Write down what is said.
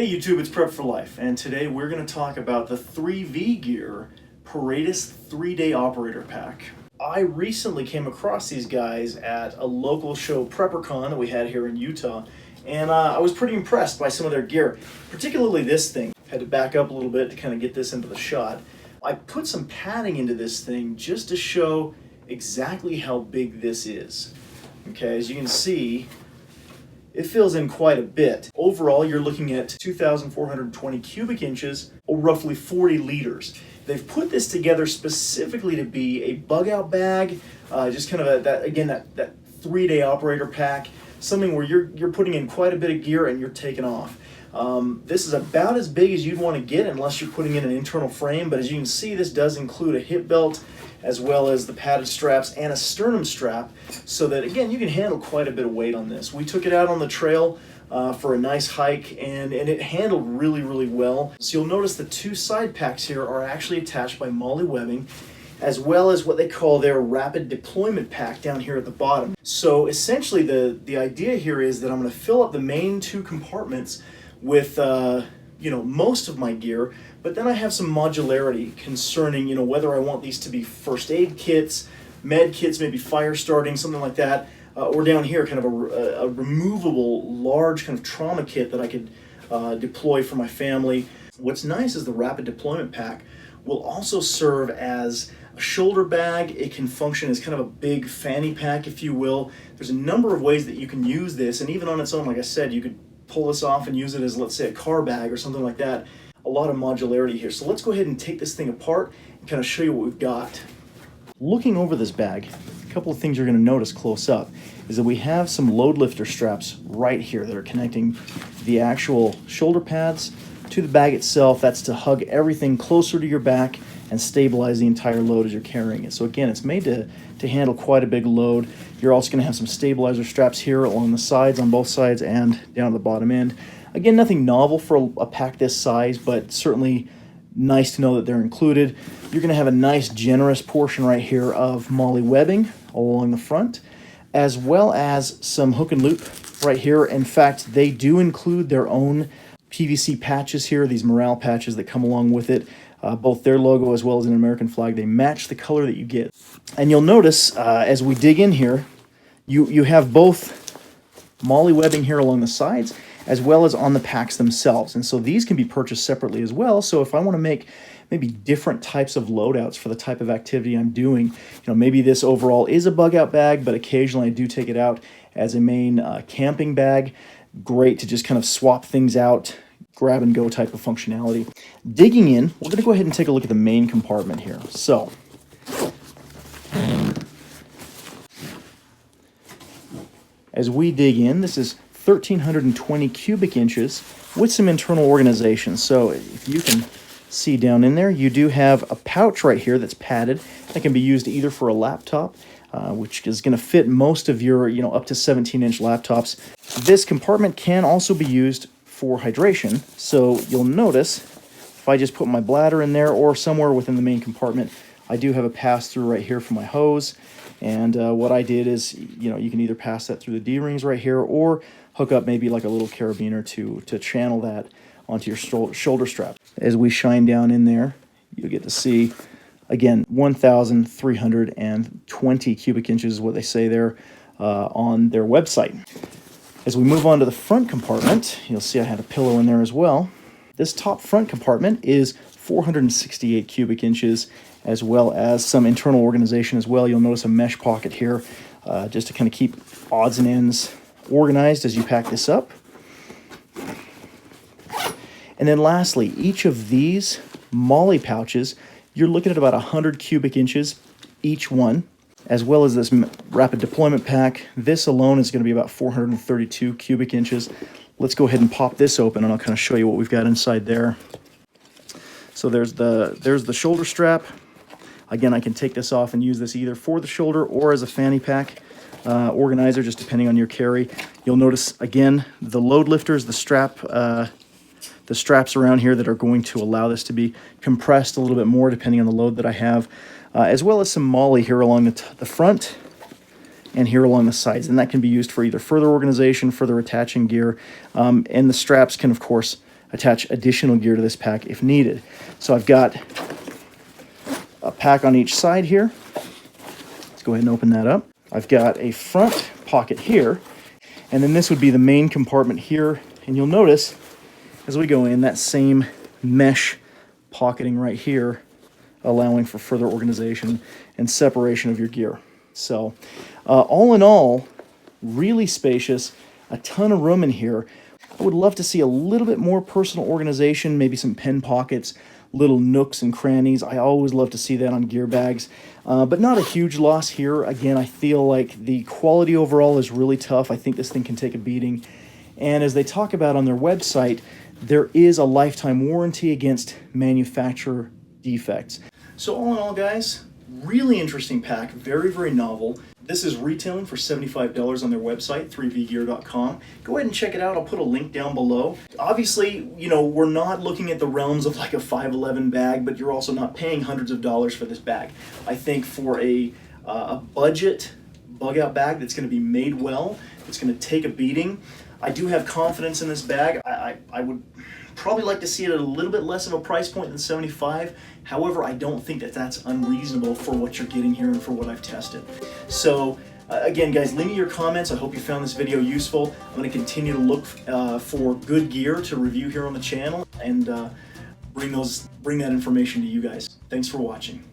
Hey YouTube, it's Prep for Life, and today we're going to talk about the 3V Gear Paratus 3-Day Operator Pack. I recently came across these guys at a local show, PrepperCon, that we had here in Utah, and I was pretty impressed by some of their gear, particularly this thing. Had to back up a little bit to kind of get this into the shot. I put some padding into this thing just to show exactly how big this is. Okay, as you can see, it fills in quite a bit. Overall, you're looking at 2,420 cubic inches, or roughly 40 liters. They've put this together specifically to be a bug-out bag, just kind of that 3-day operator pack, something where you're putting in quite a bit of gear and you're taking off. This is about as big as you'd want to get unless you're putting in an internal frame, but as you can see, this does include a hip belt, as well as the padded straps and a sternum strap, so that again you can handle quite a bit of weight on this. We took it out on the trail for a nice hike, and it handled really well. So you'll notice the two side packs here are actually attached by MOLLE webbing, as well as what they call their rapid deployment pack down here at the bottom. So essentially the idea here is that I'm going to fill up the main two compartments with most of my gear, but then I have some modularity concerning whether I want these to be first aid kits, med kits, maybe fire starting, something like that, or down here kind of a removable large kind of trauma kit that I could deploy for my family. What's nice is the rapid deployment pack will also serve as a shoulder bag. It can function as kind of a big fanny pack, if you will. There's a number of ways that you can use this, and even on its own, like I said, you could pull this off and use it as, let's say, a car bag or something like that. A lot of modularity here. So let's go ahead and take this thing apart and kind of show you what we've got. Looking over this bag, a couple of things you're going to notice close up is that we have some load lifter straps right here that are connecting the actual shoulder pads to the bag itself. That's to hug everything closer to your back and stabilize the entire load as you're carrying it. So again, it's made to handle quite a big load. You're also going to have some stabilizer straps here along the sides, on both sides, and down at the bottom end. Again, nothing novel for a pack this size, but certainly nice to know that they're included. You're going to have a nice generous portion right here of MOLLE webbing along the front, as well as some hook and loop right here. In fact, they do include their own PVC patches here, these morale patches that come along with it. Both their logo as well as an American flag, they match the color that you get. And you'll notice as we dig in here, you have both MOLLE webbing here along the sides as well as on the packs themselves. And so these can be purchased separately as well. So if I want to make maybe different types of loadouts for the type of activity I'm doing, maybe this overall is a bug out bag, but occasionally I do take it out as a main camping bag. Great to just kind of swap things out, grab and go type of functionality. Digging in, we're going to go ahead and take a look at the main compartment here. So as we dig in, this is 1,320 cubic inches with some internal organization. So if you can see down in there, you do have a pouch right here that's padded that can be used either for a laptop, which is going to fit most of your up to 17-inch laptops. This compartment can also be used for hydration. So you'll notice if I just put my bladder in there or somewhere within the main compartment, I do have a pass-through right here for my hose. And what I did is, you can either pass that through the D-rings right here or hook up maybe like a little carabiner to channel that onto your shoulder strap. As we shine down in there, you'll get to see, again, 1,320 cubic inches is what they say there on their website. As we move on to the front compartment, you'll see I had a pillow in there as well. This top front compartment is 468 cubic inches, as well as some internal organization as well. You'll notice a mesh pocket here just to kind of keep odds and ends organized as you pack this up. And then lastly, each of these MOLLE pouches, you're looking at about 100 cubic inches each one, as well as this rapid deployment pack. This alone is going to be about 432 cubic inches. Let's go ahead and pop this open and I'll kind of show you what we've got inside there. So there's the shoulder strap. Again, I can take this off and use this either for the shoulder or as a fanny pack organizer, just depending on your carry. You'll notice, again, the load lifters, the straps around here that are going to allow this to be compressed a little bit more depending on the load that I have, as well as some MOLLE here along the front and here along the sides. And that can be used for either further organization, further attaching gear, and the straps can, of course, attach additional gear to this pack if needed. So I've got a pack on each side here. Let's go ahead and open that up. I've got a front pocket here, and then this would be the main compartment here. And you'll notice as we go in, that same mesh pocketing right here, allowing for further organization and separation of your gear. So all in all, really spacious, a ton of room in here. I would love to see a little bit more personal organization, maybe some pen pockets, little nooks and crannies. I always love to see that on gear bags, but not a huge loss here. Again, I feel like the quality overall is really tough. I think this thing can take a beating. And as they talk about on their website, there is a lifetime warranty against manufacturer defects. So all in all, guys, really interesting pack, very, very novel. This is retailing for $75 on their website, 3vgear.com. Go ahead and check it out. I'll put a link down below. Obviously, you know, we're not looking at the realms of like a 511 bag, but you're also not paying hundreds of dollars for this bag. I think for a budget bug out bag that's going to be made well, it's going to take a beating. I do have confidence in this bag. I would probably like to see it at a little bit less of a price point than $75. However, I don't think that that's unreasonable for what you're getting here and for what I've tested. So again, guys, leave me your comments. I hope you found this video useful. I'm going to continue to look for good gear to review here on the channel and bring that information to you guys. Thanks for watching.